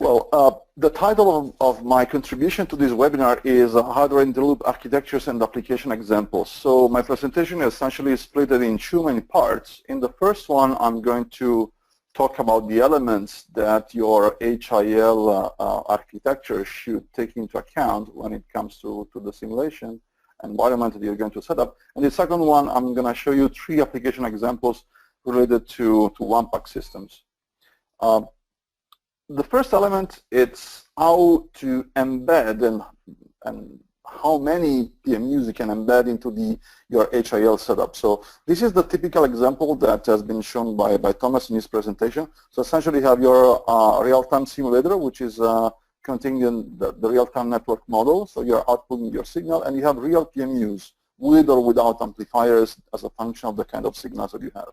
Well, the title of my contribution to this webinar is Hardware in the Loop Architectures and Application Examples. So my presentation is essentially split in two main parts. In the first one, I'm going to talk about the elements that your HIL architecture should take into account when it comes to the simulation environment that you're going to set up. And the second one, I'm going to show you three application examples related to WAMPAC systems. The first element, it's how to embed and how many PMUs you can embed into your HIL setup. So this is the typical example that has been shown by Thomas in his presentation. So essentially you have your real-time simulator, which is containing the real-time network model. So you're outputting your signal, and you have real PMUs with or without amplifiers as a function of the kind of signals that you have.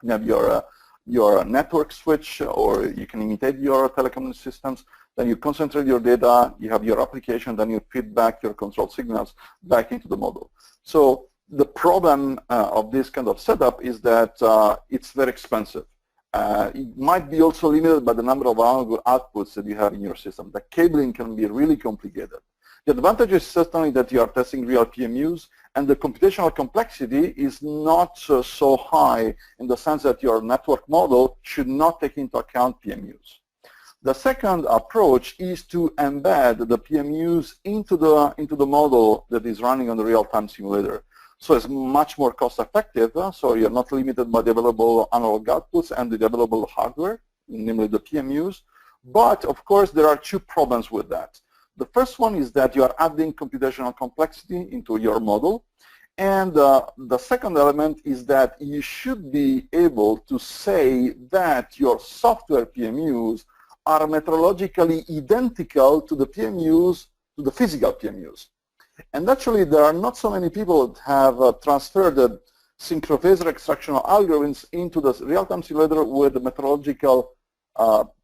You have your network switch, or you can imitate your telecom systems. Then you concentrate your data, you have your application, then you feed back your control signals back into the model. So the problem of this kind of setup is that it's very expensive. It might be also limited by the number of outputs that you have in your system. The cabling can be really complicated. The advantage is certainly that you are testing real PMUs, and the computational complexity is not so high in the sense that your network model should not take into account PMUs. The second approach is to embed the PMUs into the model that is running on the real-time simulator. So it's much more cost-effective, so you're not limited by the available analog outputs and the available hardware, namely the PMUs. But, of course, there are two problems with that. The first one is that you are adding computational complexity into your model. And the second element is that you should be able to say that your software PMUs are metrologically identical to the PMUs, to the physical PMUs. And actually, there are not so many people that have transferred the synchrophasor extractional algorithms into the real-time simulator with the metrological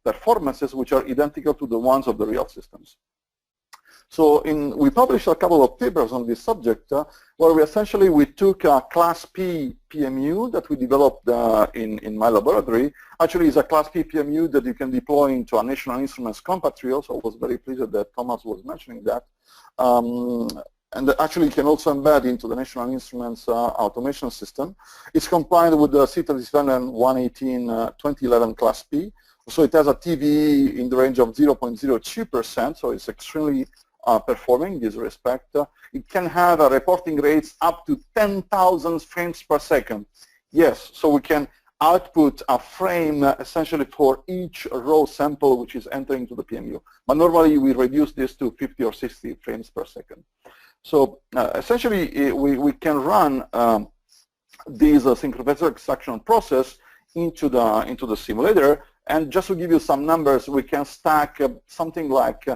performances which are identical to the ones of the real systems. So we published a couple of papers on this subject where we took a Class P PMU that we developed in my laboratory. Actually, it's a Class P PMU that you can deploy into a National Instruments compatrial, so I was very pleased that Thomas was mentioning that. And actually, you can also embed into the National Instruments automation system. It's compliant with the C37 118 2011 Class P. So it has a TVE in the range of 0.02%, so it's extremely performing in this respect. It can have reporting rates up to 10,000 frames per second. Yes, so we can output a frame essentially for each raw sample which is entering to the PMU. But normally we reduce this to 50 or 60 frames per second. So essentially we can run this synchrophasor extraction process into the simulator. And just to give you some numbers, we can stack something like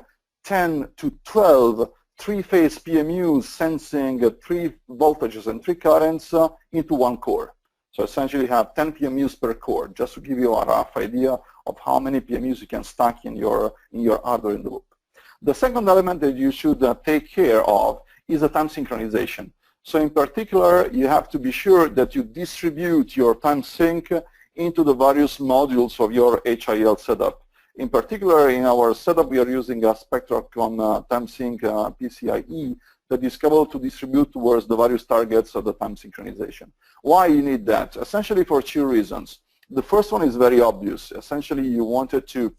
10 to 12 three-phase PMUs sensing 3 voltages and 3 currents into one core. So essentially you have 10 PMUs per core, just to give you a rough idea of how many PMUs you can stack in your hardware in the loop. The second element that you should take care of is the time synchronization. So in particular, you have to be sure that you distribute your time sync into the various modules of your HIL setup. In particular, in our setup, we are using a Spectracom TimeSync PCIe that is capable to distribute towards the various targets of the time synchronization. Why you need that? Essentially for two reasons. The first one is very obvious. Essentially, you wanted to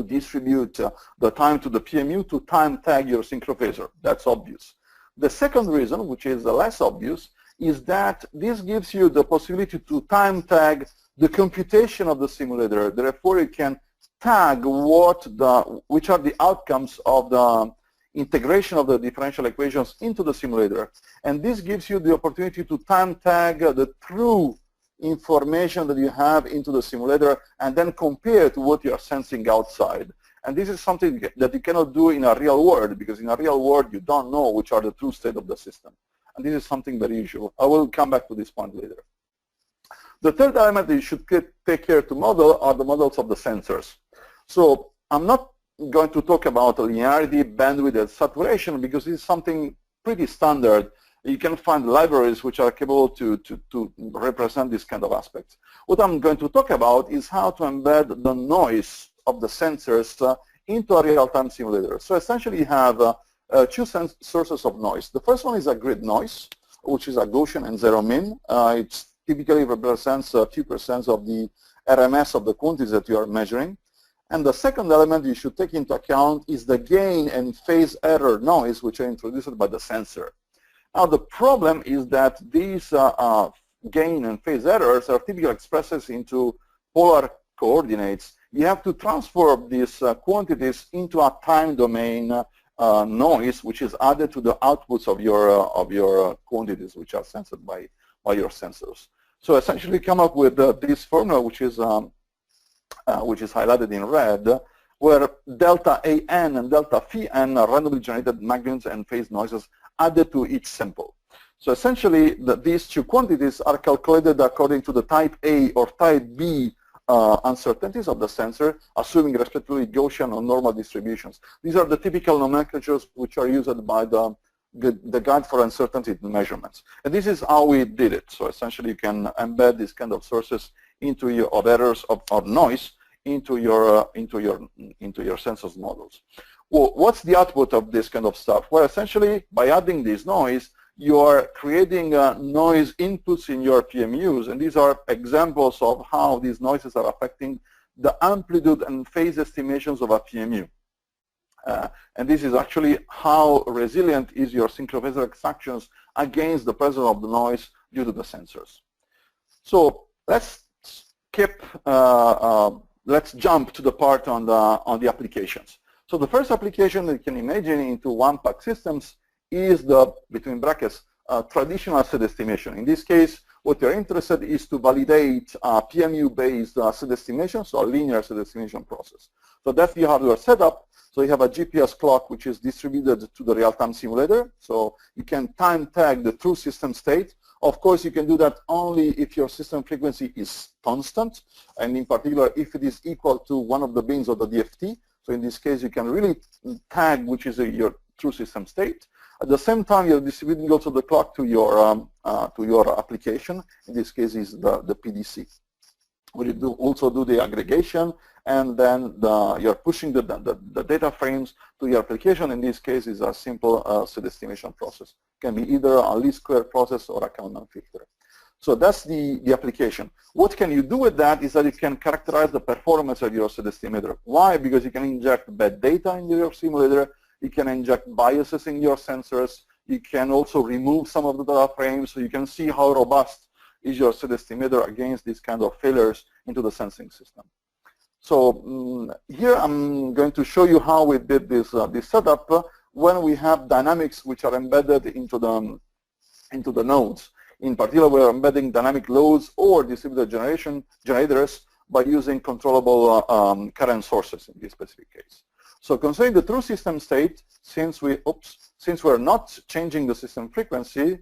distribute the time to the PMU to time tag your synchrophasor. That's obvious. The second reason, which is less obvious, is that this gives you the possibility to time tag the computation of the simulator. Therefore, you can tag which are the outcomes of the integration of the differential equations into the simulator. And this gives you the opportunity to time tag the true information that you have into the simulator and then compare to what you are sensing outside. And this is something that you cannot do in a real world, because in a real world you don't know which are the true state of the system. And this is something very usual. I will come back to this point later. The third element that you should take care to model are the models of the sensors. So I'm not going to talk about linearity, bandwidth, and saturation, because this is something pretty standard. You can find libraries which are capable to represent this kind of aspects. What I'm going to talk about is how to embed the noise of the sensors into a real-time simulator. So essentially you have two sources of noise. The first one is a grid noise, which is a Gaussian and zero min. It typically represents a few percent of the RMS of the quantities that you are measuring. And the second element you should take into account is the gain and phase error noise, which are introduced by the sensor. Now the problem is that these gain and phase errors are typically expressed into polar coordinates. You have to transform these quantities into a time domain noise, which is added to the outputs of your quantities, which are sensed by your sensors. So essentially, come up with this formula, which is highlighted in red, where delta AN and delta phi-n are randomly generated magnitudes and phase noises added to each sample. So essentially, these two quantities are calculated according to the type A or type B uncertainties of the sensor, assuming respectively Gaussian or normal distributions. These are the typical nomenclatures which are used by the guide for uncertainty measurements. And this is how we did it. So essentially, you can embed these kind of sources into your of errors or noise into your sensors models. Well, what's the output of this kind of stuff? Well, essentially, by adding this noise, you are creating noise inputs in your PMUs, and these are examples of how these noises are affecting the amplitude and phase estimations of a PMU. And this is actually how resilient is your synchrophasor extractions against the presence of the noise due to the sensors. So let's jump to the part on the applications. So the first application that you can imagine into WAMPAC systems is the, between brackets, traditional set estimation. In this case, what you're interested is to validate PMU-based set estimation, so a linear set estimation process. So that's the hardware setup. So you have a GPS clock which is distributed to the real-time simulator. So you can time tag the true system state. Of course, you can do that only if your system frequency is constant, and in particular, if it is equal to one of the bins of the DFT. So in this case, you can really tag which is your true system state. At the same time, you're distributing also the clock to your application. In this case, is the PDC. Where you also do the aggregation, and then you're pushing the data frames to your application. In this case, is a simple set estimation process. It can be either a least square process or a Kalman filter. So that's the application. What can you do with that is that you can characterize the performance of your set estimator. Why? Because you can inject bad data into your simulator. You can inject biases in your sensors. You can also remove some of the data frames, so you can see how robust is your set estimator against these kind of failures into the sensing system. So here I'm going to show you how we did this setup when we have dynamics which are embedded into the nodes. In particular, we're embedding dynamic loads or distributed generators by using controllable current sources in this specific case. So considering the true system state, since we're not changing the system frequency,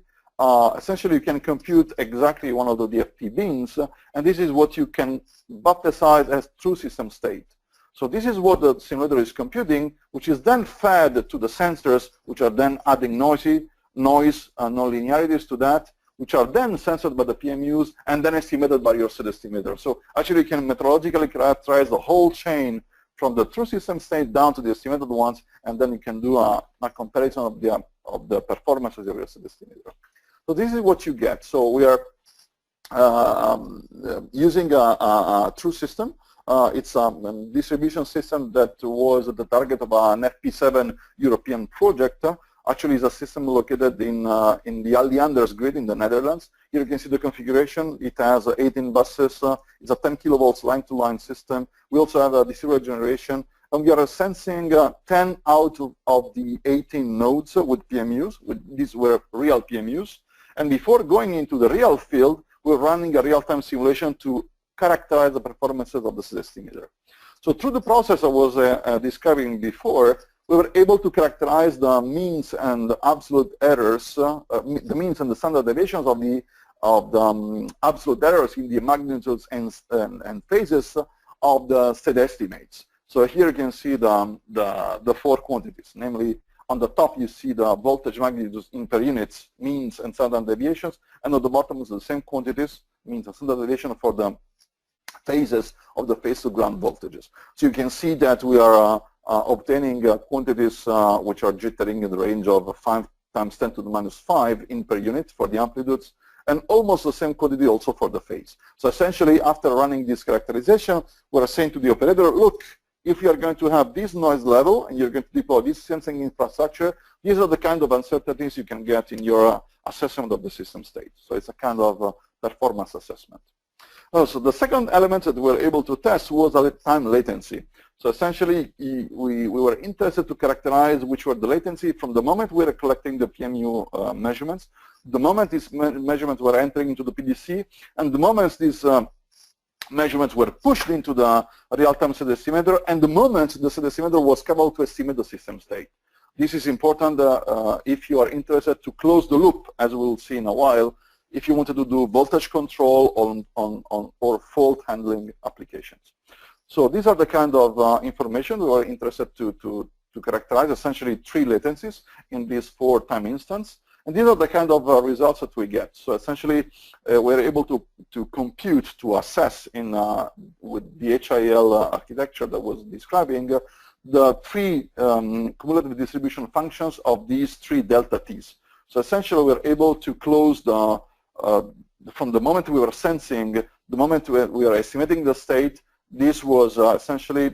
essentially you can compute exactly one of the DFT bins, and this is what you can baptize as true system state. So this is what the simulator is computing, which is then fed to the sensors, which are then adding noise, nonlinearities to that, which are then censored by the PMUs and then estimated by your set estimator. So actually you can metrologically characterize the whole chain from the true system state down to the estimated ones, and then you can do a comparison of the performances of your set estimator. So this is what you get. So we are using a true system. It's a distribution system that was the target of an FP7 European project. Actually, it's a system located in the Allianders grid in the Netherlands. Here you can see the configuration. It has 18 buses. It's a 10 kilovolts line-to-line system. We also have a distributed generation. And we are sensing 10 out of the 18 nodes with PMUs. These were real PMUs. And before going into the real field, we're running a real-time simulation to characterize the performances of the set estimator. So through the process I was describing before, we were able to characterize the means and the absolute errors, the means and the standard deviations of the absolute errors in the magnitudes and phases of the set estimates. So here you can see the four quantities, namely on the top you see the voltage magnitudes in per units, means and standard deviations, and on the bottom is the same quantities, means and standard deviation for the phases of the phase to ground voltages. So you can see that we are obtaining quantities which are jittering in the range of 5 times 10 to the minus 5 in per unit for the amplitudes, and almost the same quantity also for the phase. So essentially, after running this characterization, we're saying to the operator, look, if you are going to have this noise level and you're going to deploy this sensing infrastructure, these are the kind of uncertainties you can get in your assessment of the system state. So it's a kind of performance assessment. So the second element that we were able to test was time latency. So essentially, we were interested to characterize which were the latency from the moment we were collecting the PMU measurements, the moment these measurements were entering into the PDC, and the moment these measurements were pushed into the real-time set estimator, and the moment the set estimator was capable to estimate the system state. This is important if you are interested to close the loop, as we'll see in a while, if you wanted to do voltage control or fault handling applications. So these are the kind of information we were interested to characterize, essentially 3 latencies in this 4 time instance. And these are the kind of results that we get. So essentially, we're able to compute, to assess with the HIL architecture that was describing the 3 cumulative distribution functions of these 3 delta T's. So essentially, we're able to close from the moment we were sensing, the moment we were estimating the state. This was essentially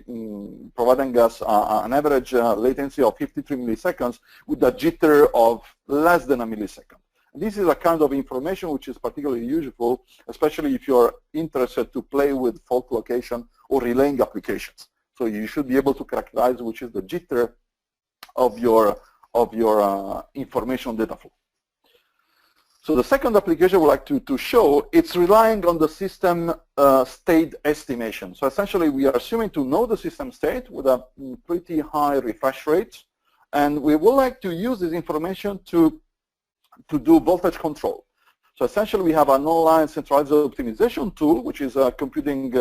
providing us an average latency of 53 milliseconds with a jitter of less than a millisecond. And this is a kind of information which is particularly useful, especially if you're interested to play with fault location or relaying applications. So you should be able to characterize which is the jitter of your information data flow. So the second application we'd like to show, it's relying on the system state estimation. So essentially, we are assuming to know the system state with a pretty high refresh rate, and we would like to use this information to do voltage control. So essentially, we have an online centralized optimization tool, which is computing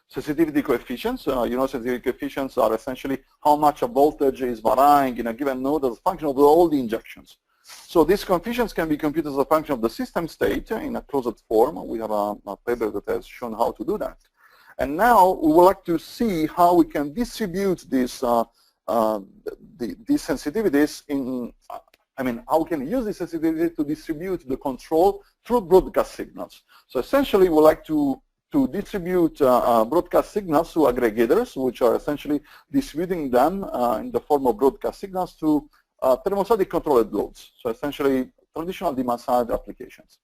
sensitivity coefficients. You know, sensitivity coefficients are essentially how much a voltage is varying in a given node as a function of all the injections. So these coefficients can be computed as a function of the system state in a closed form. We have a paper that has shown how to do that. And now we would like to see how we can distribute these sensitivities how we can use this sensitivity to distribute the control through broadcast signals. So essentially, we like to distribute broadcast signals to aggregators, which are essentially distributing them in the form of broadcast signals to thermostatic controlled loads, so essentially traditional demand-side applications.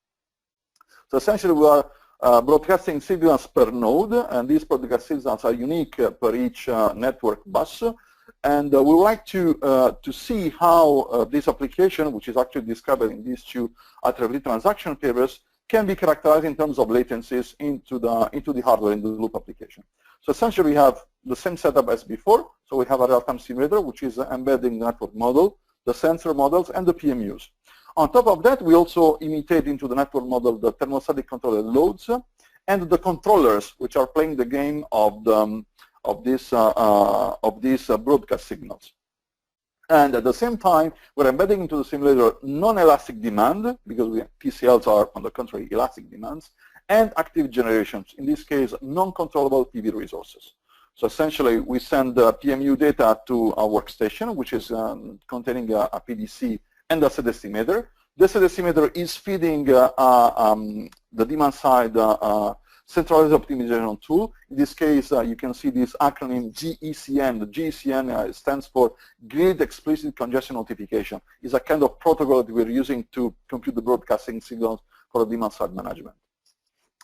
So essentially, we are broadcasting signals per node, and these broadcast signals are unique per each network bus. And we would like to see how this application, which is actually described in these 2 IEEE transaction papers, can be characterized in terms of latencies into the hardware in the loop application. So essentially, we have the same setup as before. So we have a real-time simulator, which is embedding the network model, the sensor models, and the PMUs. On top of that, we also imitate into the network model the thermostatic controlled loads and the controllers, which are playing the game of these broadcast signals. And at the same time, we're embedding into the simulator non-elastic demand, because PCLs are, on the contrary, elastic demands, and active generations, in this case, non-controllable PV resources. So essentially, we send PMU data to a workstation, which is containing a PDC and a set estimator. The set estimator is feeding the demand-side centralized optimization tool. In this case, you can see this acronym GECN. The GECN stands for Grid Explicit Congestion Notification. It's a kind of protocol that we're using to compute the broadcasting signals for the demand-side management.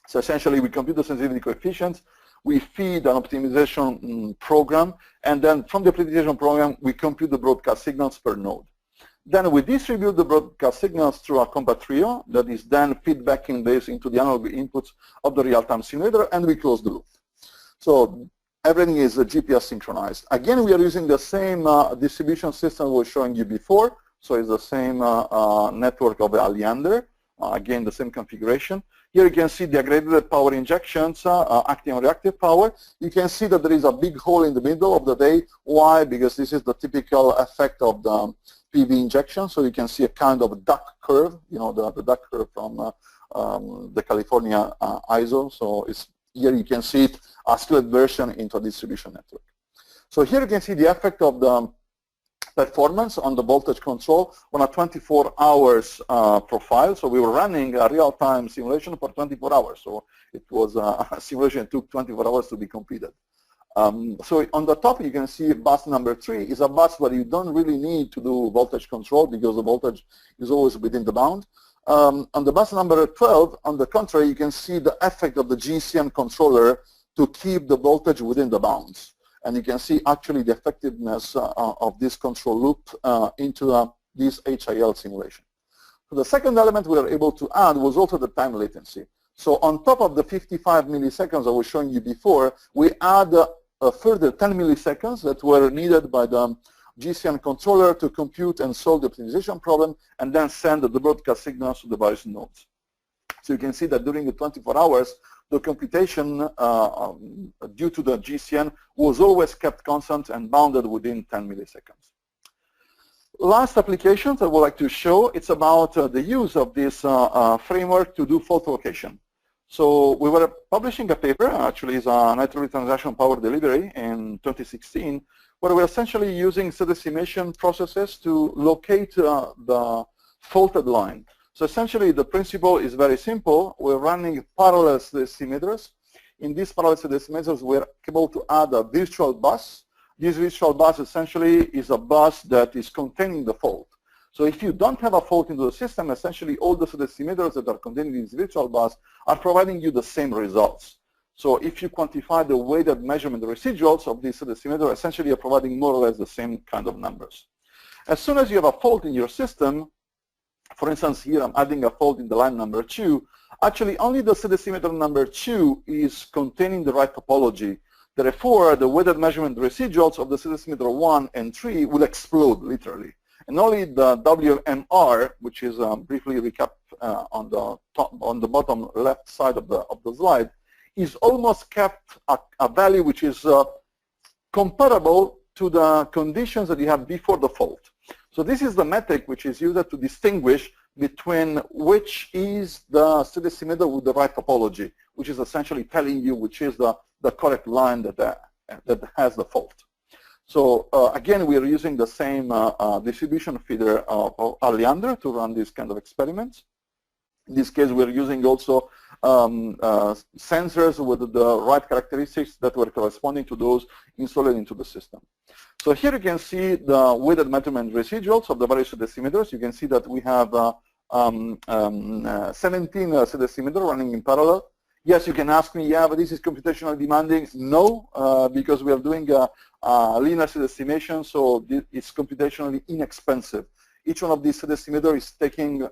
So essentially, we compute the sensitivity coefficients, we feed an optimization program, and then from the optimization program, we compute the broadcast signals per node. Then we distribute the broadcast signals through a combat trio that is then feedbacking this into the analog inputs of the real-time simulator, and we close the loop. So everything is GPS synchronized. Again, we are using the same distribution system we were showing you before. So it's the same network of Alliander. Again, the same configuration. Here you can see the aggregated power injections, active and reactive power. You can see that there is a big hole in the middle of the day. Why? Because this is the typical effect of the PV injection. So you can see a kind of duck curve, you know, the duck curve from the California ISO. So it's here you can see it, a scaled version into a distribution network. So here you can see the effect of the performance on the voltage control on a 24 hours profile. So we were running a real-time simulation for 24 hours. So it was a simulation that took 24 hours to be completed. So on the top you can see bus number 3 is a bus where you don't really need to do voltage control because the voltage is always within the bound. On the bus number 12, on the contrary, you can see the effect of the GCN controller to keep the voltage within the bounds. And you can see actually the effectiveness of this control loop into this HIL simulation. So the second element we were able to add was also the time latency. So on top of the 55 milliseconds I was showing you before, we add a further 10 milliseconds that were needed by the GCN controller to compute and solve the optimization problem and then send the broadcast signals to the various nodes. So you can see that during the 24 hours, the computation due to the GCN was always kept constant and bounded within 10 milliseconds. Last applications I would like to show, it's about the use of this framework to do fault location. So we were publishing a paper, actually it's a network transaction power delivery in 2016, where we're essentially using set estimation processes to locate the faulted line. So essentially the principle is very simple. We're running parallel estimators. In these parallel estimators, we're able to add a virtual bus. This virtual bus essentially is a bus that is containing the fault. So if you don't have a fault into the system, essentially all the estimators that are contained in this virtual bus are providing you the same results. So if you quantify the weighted measurement residuals of this estimator, essentially you're providing more or less the same kind of numbers. As soon as you have a fault in your system, for instance, here I'm adding a fault in the line number 2, actually only the estimator number 2 is containing the right topology. Therefore, the weighted measurement residuals of the estimator 1 and 3 will explode literally. And only the WMR, which is briefly recap on the bottom left side of the slide, is almost kept a value which is comparable to the conditions that you have before the fault. So this is the metric which is used to distinguish between which is the estimator with the right topology, which is essentially telling you which is the correct line that has the fault. So again, we are using the same distribution feeder of Alliander to run these kind of experiments. In this case, we're using also sensors with the right characteristics that were corresponding to those installed into the system. So here you can see the weighted measurement residuals of the various estimators. You can see that we have 17 estimators running in parallel. Yes, you can ask me, yeah, but this is computationally demanding. No, because we are doing a linear set estimation, so it's computationally inexpensive. Each one of these set estimators is taking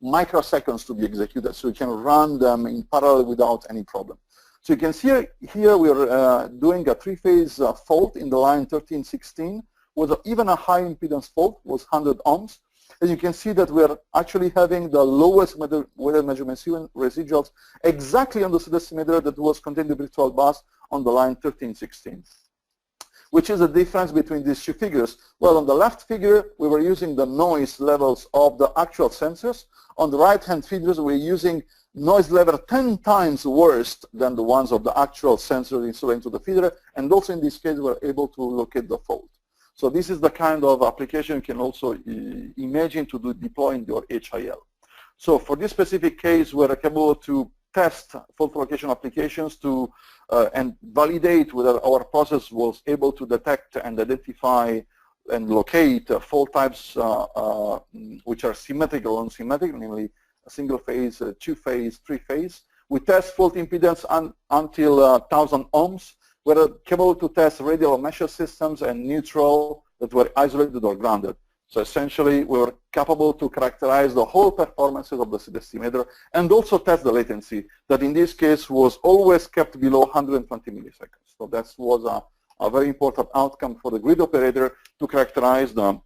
microseconds to be executed, so you can run them in parallel without any problem. So you can see here we are doing a three-phase fault in the line 1316 with even a high impedance fault, was 100 ohms. And you can see that we are actually having the lowest weighted measurement residuals exactly on the set estimator that was contained in the virtual bus on the line 1316. Which is the difference between these two figures? Well, on the left figure, we were using the noise levels of the actual sensors. On the right-hand figures, we're using noise level 10 times worse than the ones of the actual sensor installed into the feeder. And also in this case, we're able to locate the fault. So this is the kind of application you can also imagine to deploy in your HIL. So for this specific case, we're able to test fault location applications to and validate whether our process was able to detect and identify and locate fault types which are symmetrical or unsymmetric, namely a single phase, two-phase, three-phase. We test fault impedance until 1,000 ohms. We're able to test radial mesh systems and neutral that were isolated or grounded. So essentially, we were capable to characterize the whole performances of the estimator and also test the latency that in this case was always kept below 120 milliseconds. So that was a very important outcome for the grid operator to characterize the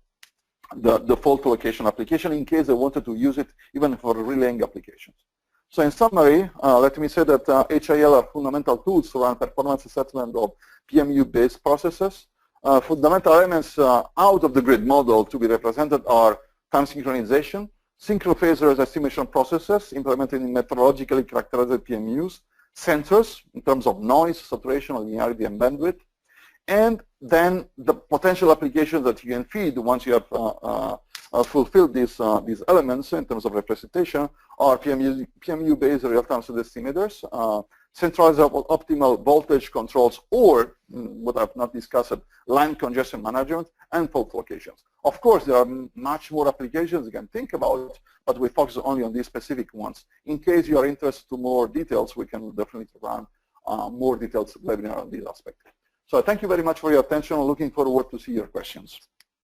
fault location application in case they wanted to use it even for relaying applications. So in summary, let me say that HIL are fundamental tools to run performance assessment of PMU-based processes. Fundamental elements out of the grid model to be represented are time synchronization, synchrophasor estimation processes implemented in methodologically characterized PMUs, sensors in terms of noise, saturation, linearity, and bandwidth, and then the potential applications that you can feed once you have fulfilled these elements in terms of representation are PMU-based real-time state estimators, centralized optimal voltage controls, or what I've not discussed, line congestion management, and fault locations. Of course, there are much more applications you can think about, but we focus only on these specific ones. In case you are interested in more details, we can definitely run more detailed webinar on these aspects. So thank you very much for your attention. Looking forward to see your questions.